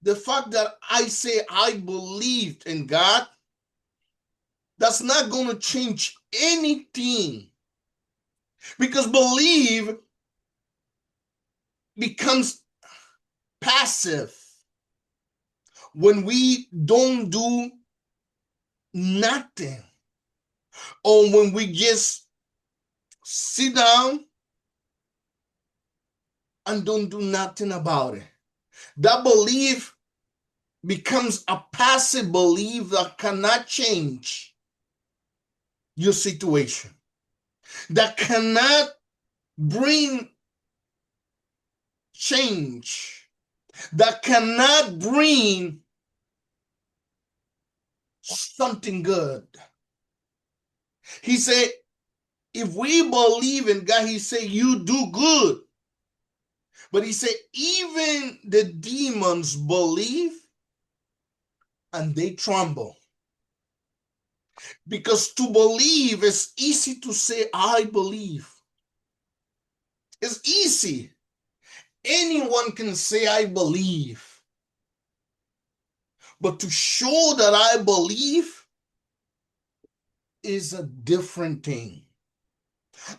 the fact that I say I believed in God, that's not going to change anything. Because believe becomes passive when we don't do nothing, or when we just sit down and don't do nothing about it. That belief becomes a passive belief that cannot change your situation, that cannot bring change, that cannot bring something good. He said, if we believe in God, he said, you do good. But he said, even the demons believe and they tremble. Because to believe is easy to say, I believe. It's easy. Anyone can say, I believe. But to show that I believe is a different thing.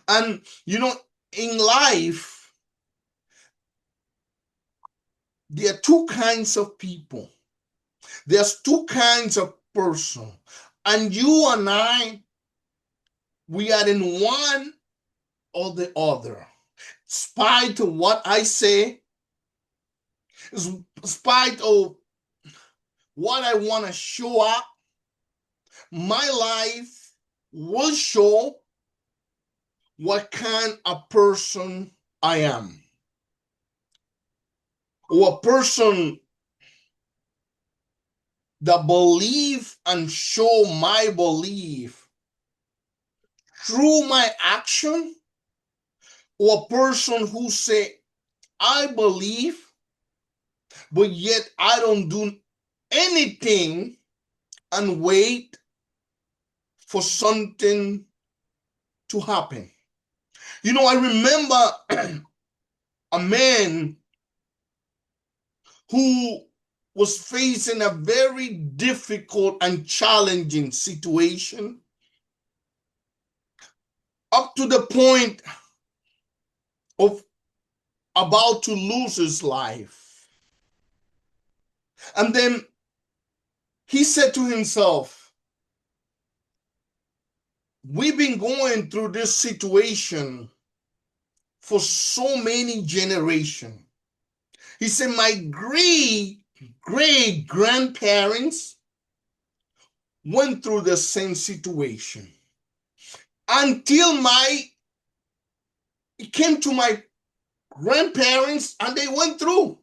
And, in life, there are two kinds of people. There's two kinds of person. And you and I, we are in one or the other. Spite of what I say, spite of what I want to show up, my life will show what kind of person I am. Or a person that believe and show my belief through my action, or a person who say, I believe, but yet I don't do anything and wait for something to happen. I remember a man who was facing a very difficult and challenging situation, up to the point of about to lose his life. And then he said to himself, we've been going through this situation for so many generations. He said, my great grandparents went through the same situation until it came to my grandparents, and they went through.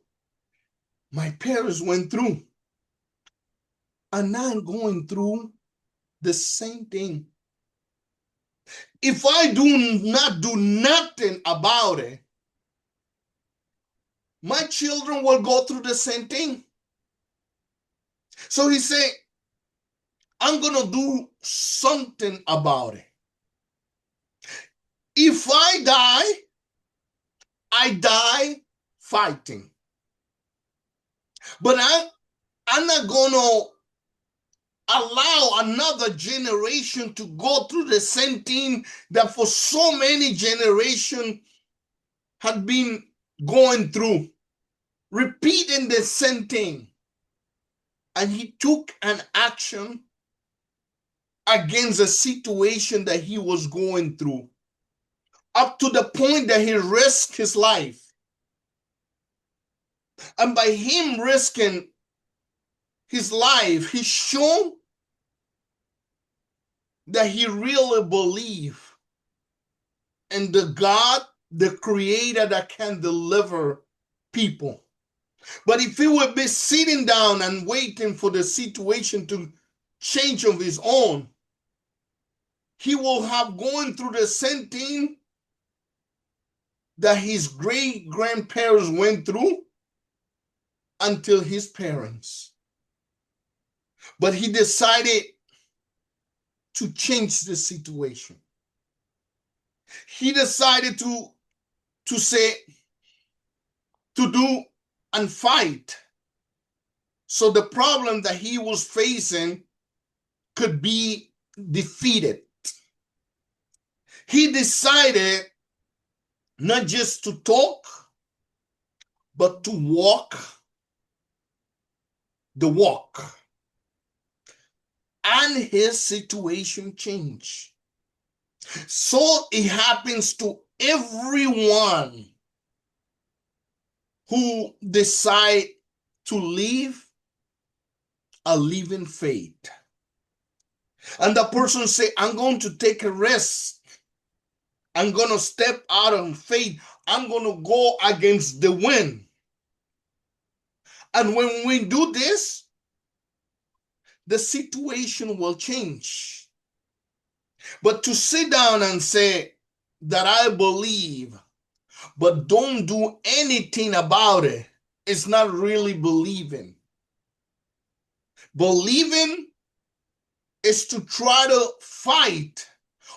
My parents went through. And now I'm going through the same thing. If I do not do nothing about it, my children will go through the same thing. So he said, I'm going to do something about it. If I die fighting. But I'm not going to allow another generation to go through the same thing that for so many generations had been going through, repeating the same thing. And he took an action against a situation that he was going through, up to the point that he risked his life. And by him risking his life, he showed that he really believed in the God, the creator that can deliver people. But if he would be sitting down and waiting for the situation to change of his own, he will have gone through the same thing that his great grandparents went through until his parents. But he decided to change the situation. He decided to say, to do and fight so the problem that he was facing could be defeated. He decided not just to talk, but to walk the walk. And his situation changed. So it happens to everyone who decide to live a living faith. And the person say, I'm going to take a risk. I'm going to step out on faith. I'm going to go against the wind. And when we do this, the situation will change. But to sit down and say that I believe, but don't do anything about it, it's not really believing. Believing is to try to fight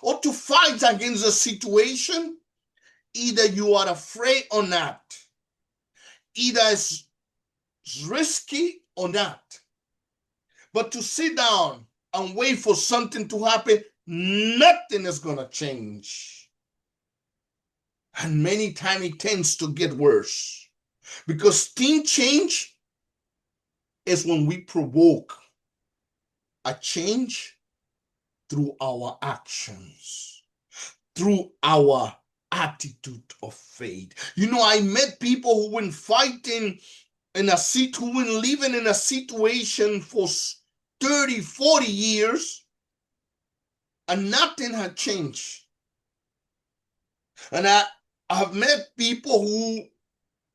or to fight against a situation. Either you are afraid or not. Either it's risky or not. But to sit down and wait for something to happen, nothing is going to change. And many times it tends to get worse. Because things change is when we provoke a change through our actions, through our attitude of faith. You know, I met people who were fighting in a seat, who were living in a situation for 30, 40 years, and nothing had changed. And I've met people who,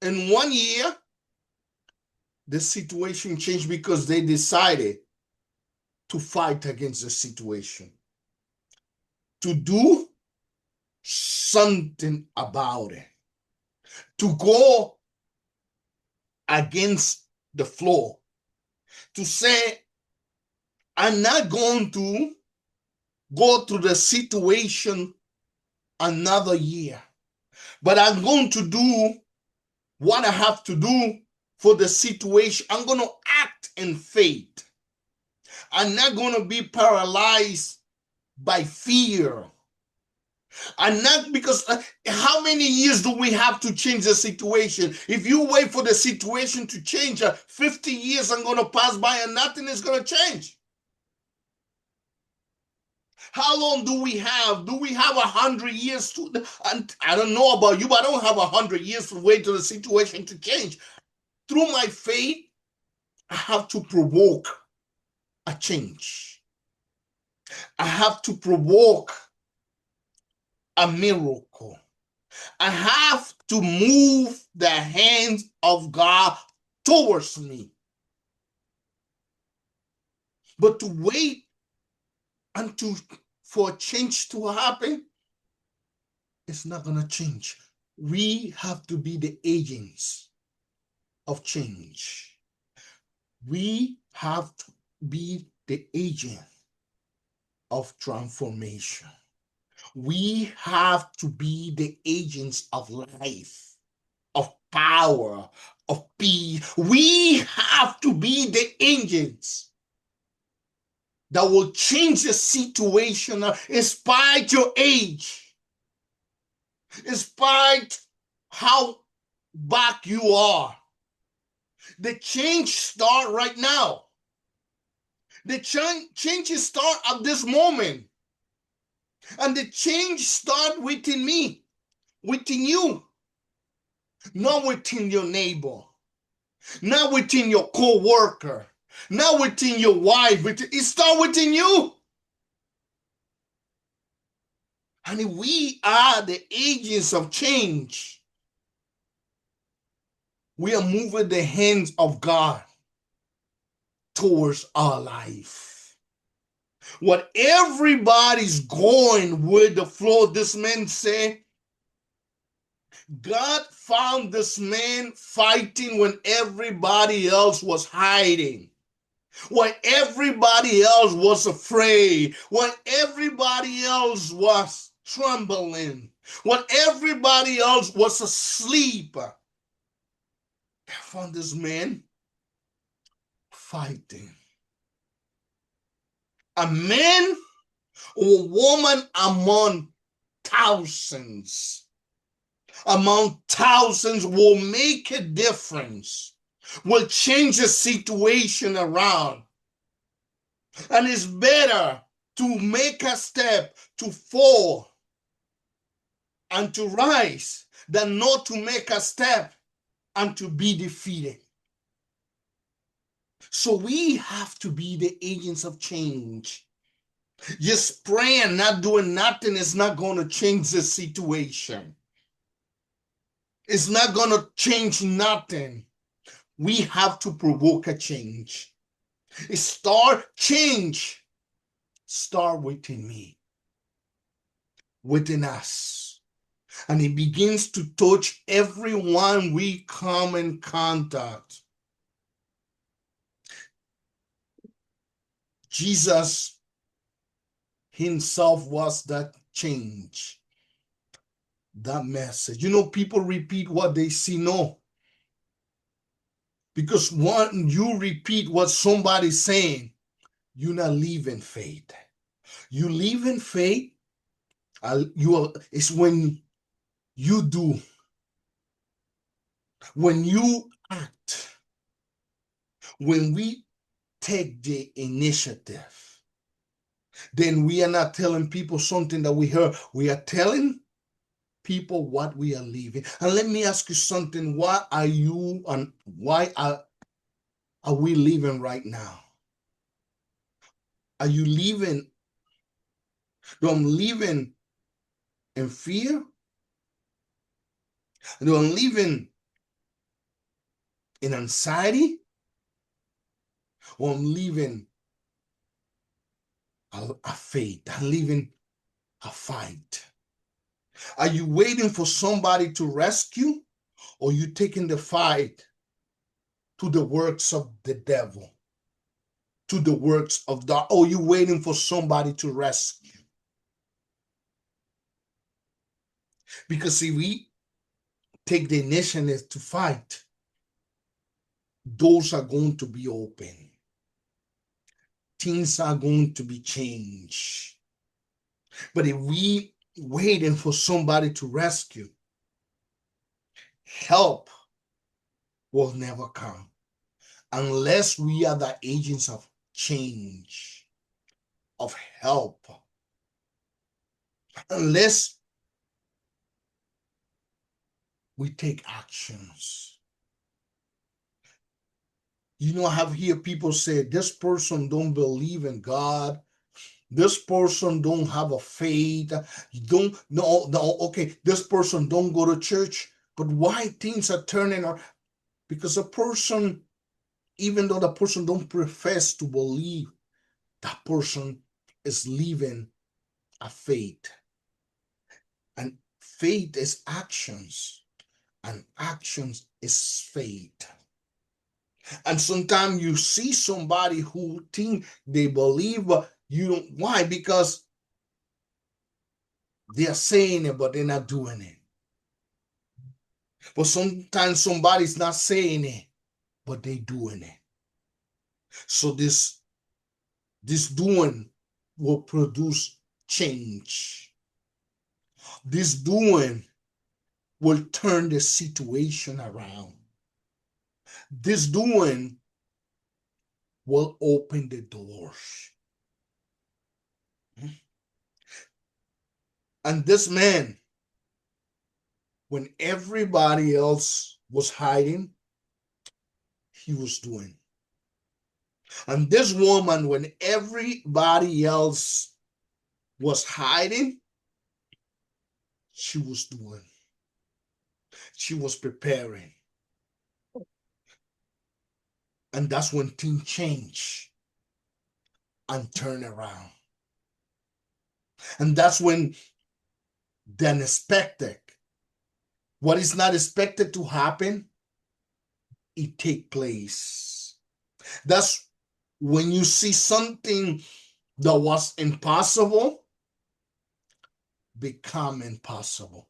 in 1 year, the situation changed because they decided to fight against the situation, to do something about it, to go against the flow, to say, I'm not going to go through the situation another year, but I'm going to do what I have to do for the situation. I'm going to act in faith. I'm not going to be paralyzed by fear. And not because how many years do we have to change the situation? If you wait for the situation to change, 50 years are going to pass by and nothing is going to change. How long do we have? Do we have 100 years to? And I don't know about you, but I don't have 100 years to wait for the situation to change. Through my faith, I have to provoke a change. I have to provoke a miracle. I have to move the hands of God towards me. But to wait for a change to happen, it's not going to change. We have to be the agents of change. We have to be the agent of transformation. We have to be the agents of life, of power, of peace. We have to be the agents that will change the situation in spite your age, in spite how back you are. The change start right now. The changes start at this moment. And the change start within me, within you, not within your neighbor, not within your co-worker, not within your wife. It starts within you. And we are the agents of change. We are moving the hands of God towards our life. What everybody's going with the flow, this man said, God found this man fighting when everybody else was hiding, when everybody else was afraid, when everybody else was trembling, when everybody else was asleep. I found this man fighting. A man or a woman among thousands will make a difference, will change the situation around. And it's better to make a step to fall and to rise than not to make a step and to be defeated. So we have to be the agents of change. Just praying, not doing nothing is not going to change the situation. It's not going to change nothing. We have to provoke a change. Change start within me, within us. And it begins to touch everyone we come in contact. Jesus himself was that change, that message. You know, people repeat what they see. No. Because when you repeat what somebody's saying, you're not living faith. You live in faith, it's when you do, when you act, when we take the initiative, then we are not telling people something that we heard. We are telling people what we are living. And let me ask you something. Why are we living right now? Are you living? I'm living in fear? I'm living in anxiety? Or I'm living a faith? I'm living a fight? Are you waiting for somebody to rescue? Or you taking the fight to the works of the devil? To the works of dark? Or you waiting for somebody to rescue? Because if we take the initiative to fight, doors are going to be open. Things are going to be changed. But if we waiting for somebody to rescue, help will never come unless we are the agents of change, of help. Unless we take actions. You know, I have heard people say, this person don't believe in God. This person don't have a faith. You don't, no, okay, this person don't go to church. But why things are turning out? Because a person, even though the person don't profess to believe, that person is living a faith. And faith is actions. And actions is faith. And sometimes you see somebody who think they believe, but you don't. Why? Because they are saying it, but they're not doing it. But sometimes somebody's not saying it, but they doing it. So this doing will produce change. This doing will turn the situation around. This doing will open the doors. And this man, when everybody else was hiding, he was doing. And this woman, when everybody else was hiding, she was doing. She was preparing. And that's when things change and turn around. And that's when the unexpected, what is not expected to happen, it take place. That's when you see something that was impossible become impossible.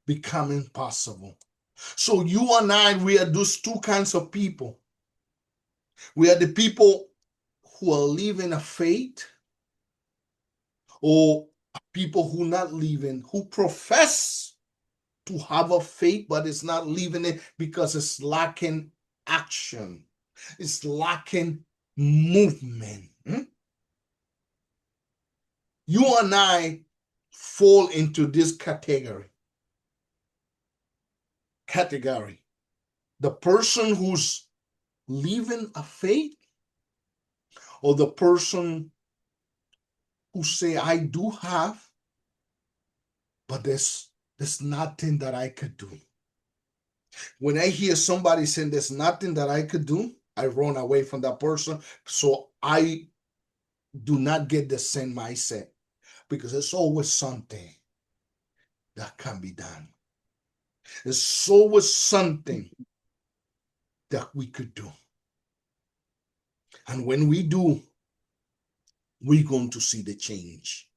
Becoming possible. So you and I, we are those two kinds of people. We are the people who are living a faith, or people who not living, who profess to have a faith, but it's not living it because it's lacking action. It's lacking movement. You and I fall into this category. The person who's living a faith, or the person who say, I do have, but there's nothing that I could do. When I hear somebody saying there's nothing that I could do, I run away from that person. So I do not get the same mindset, because there's always something that can be done. There's always something that we could do. And when we do, we're going to see the change.